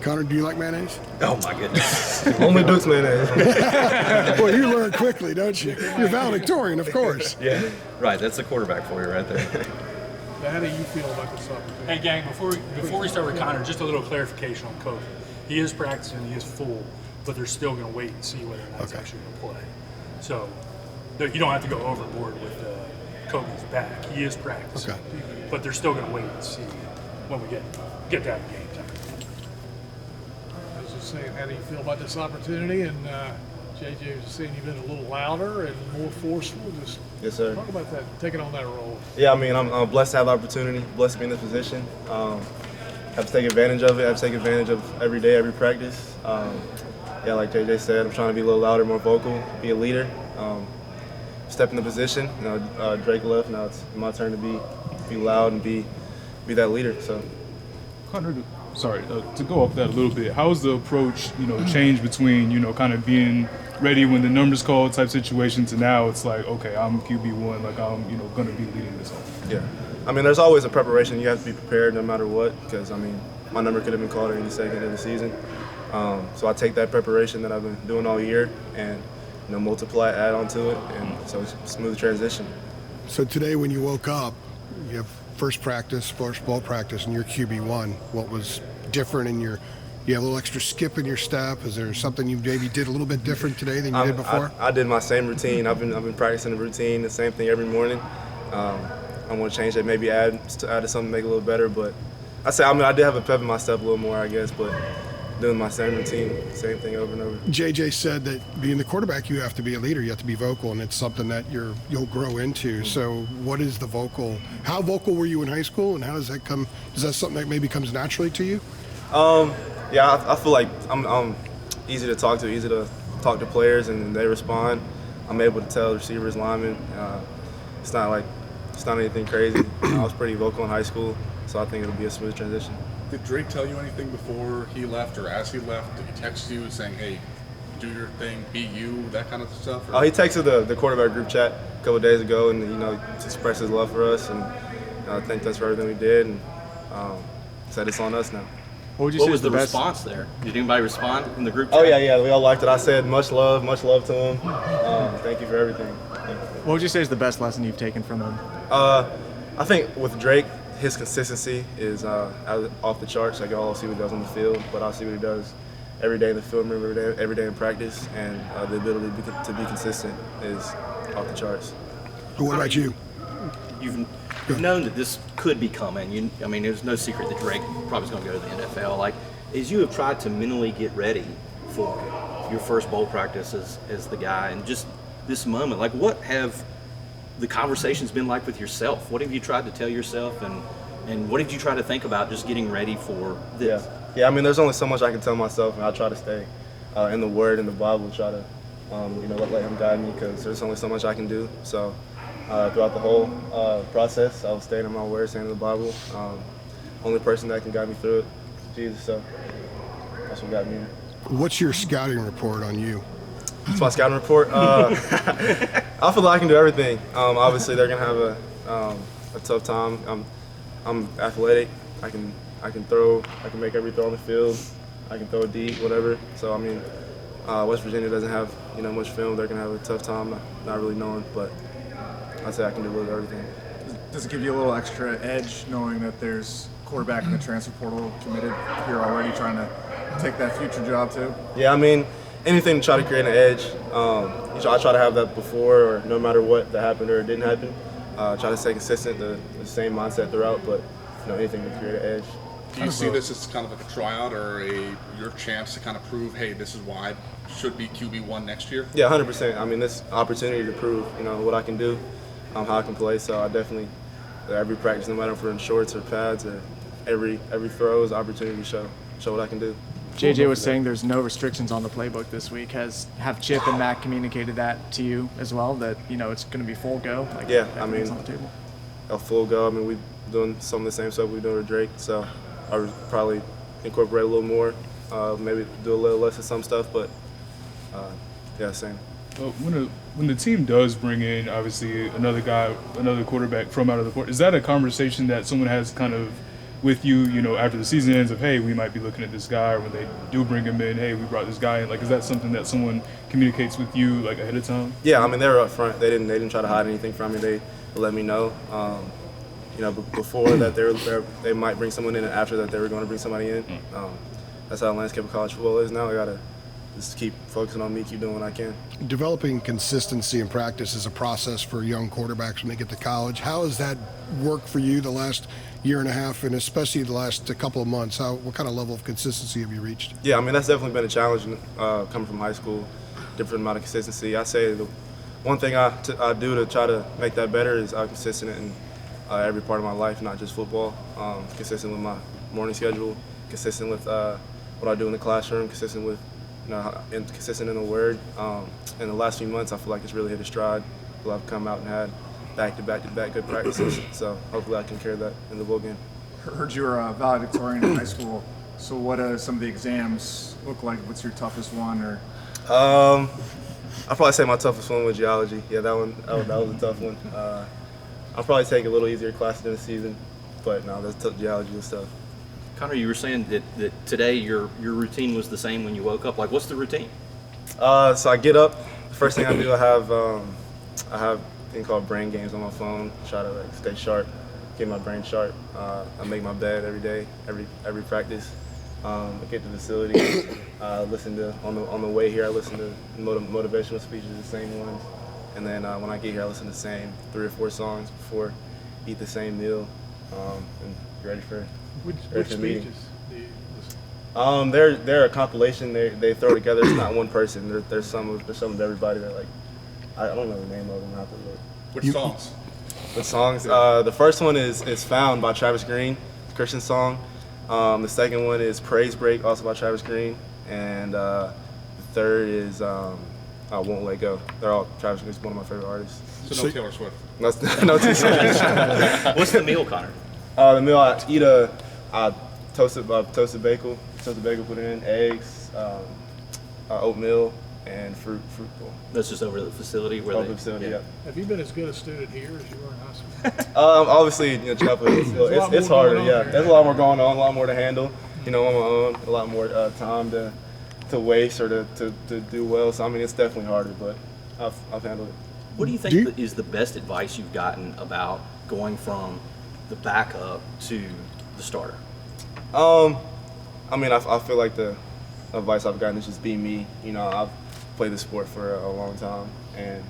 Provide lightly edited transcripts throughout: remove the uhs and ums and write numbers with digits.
Connor, do you like mayonnaise? Oh my goodness. Only Duke's mayonnaise. Well, you learn quickly, don't you? You're valedictorian, of course. Yeah. Right, that's the quarterback for you right there. How do you feel about this opportunity? Hey, gang, before we start with Connor, just a little clarification on COVID. He is practicing, he is full, but they're still going to wait and see whether or not he's actually going to play. So you don't have to go overboard with Kobe's back. He is practicing, but they're still going to wait and see when we get down to game time. I was just saying, how do you feel about this opportunity? And JJ was just saying you've been a little louder and more forceful. Just Yes, sir. talk about that, taking on that role. Yeah, I mean, I'm blessed to have the opportunity, blessed to be in this position. Have to take advantage of it. Have to take advantage of every day, every practice. Yeah, like JJ said, I'm trying to be a little louder, more vocal, be a leader. Step in the position. You know, Drake left. Now it's my turn to be loud and be that leader. So, Connor, sorry, to go off that a little bit, how's the approach, changed between, kind of being ready when the numbers call type situation to now it's like, okay, I'm QB1, like I'm, going to be leading this whole. Yeah. I mean, there's always a preparation. You have to be prepared no matter what because, I mean, my number could have been called at any second of the season. So I take that preparation that I've been doing all year and, multiply, add on to it, and so it's a smooth transition. So today when you woke up, you have first ball practice, and you're QB1. What was different in you have a little extra skip in your step? Is there something you maybe did a little bit different today than you did before? I did my same routine. I've been practicing the routine, the same thing every morning. I want to change that, maybe add to something, make it a little better. But I did have a pep in my step a little more, I guess, but doing my same routine, same thing over and over. JJ said that being the quarterback, you have to be a leader, you have to be vocal, and it's something that you'll grow into. So what is the vocal? How vocal were you in high school, and how does that come? Is that something that maybe comes naturally to you? Yeah, I feel like I'm easy to talk to players, and they respond. I'm able to tell receivers, linemen. It's not anything crazy. I was pretty vocal in high school, so I think it'll be a smooth transition. Did Drake tell you anything before he left or as he left? Did he text you saying, hey, do your thing, be you, that kind of stuff? He texted the quarterback group chat a couple of days ago and, expressed his love for us and I think that's for everything we did and said it's on us now. What was the response there? Did anybody respond in the group chat? Oh, yeah, we all liked it. I said much love to him. Thank you for everything. What would you say is the best lesson you've taken from him? I think with Drake, his consistency is off the charts. Like y'all see what he does on the field, but I'll see what he does every day in the film room, every day in practice, and the ability to be consistent is off the charts. What about you? You've known that this could be coming. There's no secret that Drake probably is going to go to the NFL. Like, as you have tried to mentally get ready for your first bowl practice as the guy, and just this moment, like, what have the conversations been like with yourself? What have you tried to tell yourself, and what did you try to think about just getting ready for this? Yeah. There's only so much I can tell myself, and I try to stay in the Word and the Bible, try to let Him guide me, because there's only so much I can do. So throughout the whole process, I was staying in my Word, staying in the Bible. Only person that can guide me through it is Jesus. So that's what got me. What's your scouting report on you? That's my scouting report. I feel like I can do everything. Obviously, they're gonna have a tough time. I'm athletic. I can throw. I can make every throw on the field. I can throw deep, whatever. So West Virginia doesn't have much film. They're gonna have a tough time not really knowing. But I'd say I can do a little of everything. Does it give you a little extra edge knowing that there's quarterback in the transfer portal committed here already, trying to take that future job too? Yeah, anything to try to create an edge. I try to have that before, or no matter what that happened or it didn't happen. Try to stay consistent, the same mindset throughout, but anything to create an edge. Do you see this as kind of like a tryout or your chance to kind of prove, hey, this is why I should be QB1 next year? Yeah, 100%. This opportunity to prove, what I can do, how I can play. So I definitely, every practice, no matter if we're in shorts or pads, or every throw is an opportunity to show what I can do. JJ was saying there's no restrictions on the playbook this week. Have Chip and Mac communicated that to you as well, that it's going to be full go? Yeah, everything's on the table. A full go. We're doing some of the same stuff we're doing with Drake, so I would probably incorporate a little more, maybe do a little less of some stuff, but yeah, same. When the team does bring in, obviously, another quarterback from out of the court, is that a conversation that someone has kind of with you, you know, after the season ends of, hey, we might be looking at this guy, or when they do bring him in, hey, we brought this guy in? Like, is that something that someone communicates with you like ahead of time? Yeah, I mean, they were up front. They didn't try to hide anything from me. They let me know. You know, before that they might bring someone in, and after that they were going to bring somebody in. That's how the landscape of college football is now. I gotta just keep focusing on me, keep doing what I can. Developing consistency in practice is a process for young quarterbacks when they get to college. How has that worked for you the last year and a half, and especially the last couple of months? What kind of level of consistency have you reached? Yeah, I mean, that's definitely been a challenge coming from high school, different amount of consistency. I say the one thing I do to try to make that better is I'm consistent in every part of my life, not just football. Consistent with my morning schedule, consistent with what I do in the classroom, consistent with, you know, consistent in the word. In the last few months, I feel like it's really hit a stride. I feel I've come out and had back-to-back good practices. So hopefully I can carry that in the bowl game. Heard you were valedictorian in high school. So what do some of the exams look like? What's your toughest one? Or I'll probably say my toughest one was geology. Yeah, that was a tough one. I'll probably take a little easier classes in the season, but no, that's tough. Geology was tough. Connor, you were saying that today your routine was the same when you woke up. Like, what's the routine? So I get up. The first thing I do, I have a thing called brain games on my phone. Try to like stay sharp, get my brain sharp. I make my bed every day, every practice. I get to the facility. Listen to on the way here. I listen to motivational speeches, the same ones. And then when I get here, I listen to the same 3 or 4 songs before, eat the same meal, and get ready for. Which the meeting. speeches do you listen? They're a compilation they throw together. It's not one person. There's some of everybody that, like, I don't know the name of them. I have to look. Which songs? The songs. The first one is Found by Travis Green, Christian song. The second one is Praise Break, also by Travis Green, and the third is I Won't Let Go. They're all Travis Green's one of my favorite artists. So no Taylor Swift. No two songs. What's the meal, Connor? The meal, I eat toasted bagel, put in eggs, oatmeal, and fruit bowl. That's just over the facility where Over the facility, yeah. Have you been as good a student here as you were in high school? Obviously, you know, Chapel, it's harder, yeah. There's a lot more going on, a lot more to handle, you know, on my own, a lot more time to waste or to do well. So, I mean, it's definitely harder, but I've handled it. What do you think is the best advice you've gotten about going from the backup to the starter? I mean, I feel like the advice I've gotten is just be me. You know, I've played the sport for a long time, and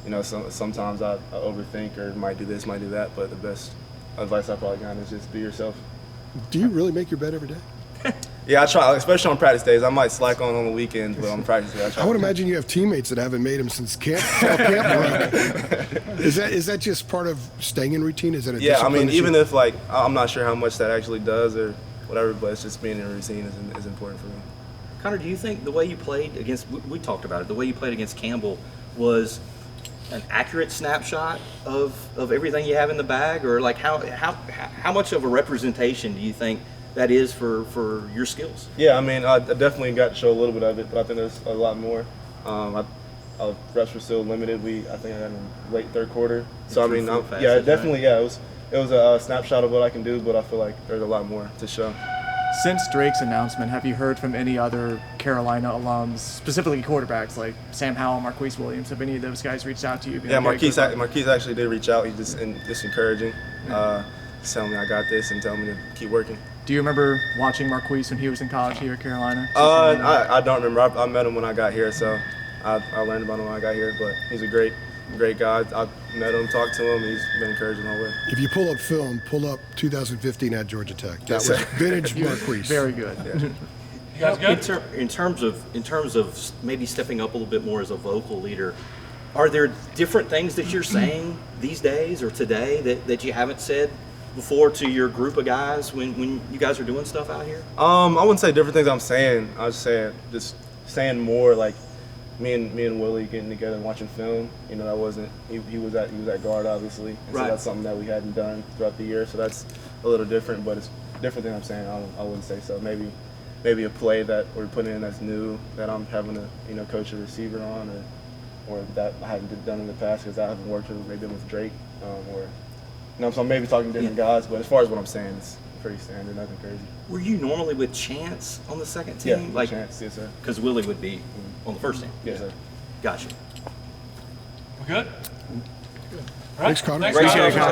you know, sometimes I overthink or might do this, might do that. But the best advice I've probably gotten is just be yourself. Do you really make your bed every day? Yeah, I try, especially on practice days. I might slack on the weekends, but on practice days, I try. I would imagine you have teammates that haven't made them since camp. Is that just part of staying in routine? Is that a Yeah, I discipline mean, that you- even if like I'm not sure how much that actually does or whatever, but it's just being in a routine is important for me. Connor, do you think the way you played against, we talked about it, the way you played against Campbell was an accurate snapshot of everything you have in the bag? Or like how much of a representation do you think that is for your skills? Yeah, I mean, I definitely got to show a little bit of it, but I think there's a lot more. Reps were still limited. I think I got in late third quarter. So I mean, yeah, definitely, yeah, it was a snapshot of what I can do, but I feel like there's a lot more to show. Since Drake's announcement, have you heard from any other Carolina alums, specifically quarterbacks like Sam Howell, Marquise Williams? Have any of those guys reached out to you? Yeah, Marquise actually did reach out. He just encouraging, just telling me I got this and telling me to keep working. Do you remember watching Marquise when he was in college here at Carolina? I don't remember. I met him when I got here, so I learned about him when I got here. But he's a great guy. I met him, talked to him. He's been encouraging all the way. If you pull up film, pull up 2015 at Georgia Tech. That was vintage Marquise. Very good. You guys good? In terms of maybe stepping up a little bit more as a vocal leader, are there different things that you're saying these days or today that you haven't said before to your group of guys when you guys are doing stuff out here? I wouldn't say different things I'm saying. I was just saying more like me and Willie getting together and watching film. You know, that wasn't he was at guard obviously, and right. so that's something that we hadn't done throughout the year. So that's a little different, but it's different than I'm saying. I wouldn't say so. Maybe a play that we're putting in that's new that I'm having to coach a receiver on, or that I haven't done in the past because I haven't worked with maybe with Drake or. So I'm maybe talking to different guys, but as far as what I'm saying, it's pretty standard, nothing crazy. Were you normally with Chance on the second Yeah, team? chance, yes sir. Because Willie would be on the first team. Yes sir. Gotcha. We good? All right. Thanks, Connor. Thanks, Appreciate it, guys. Connor.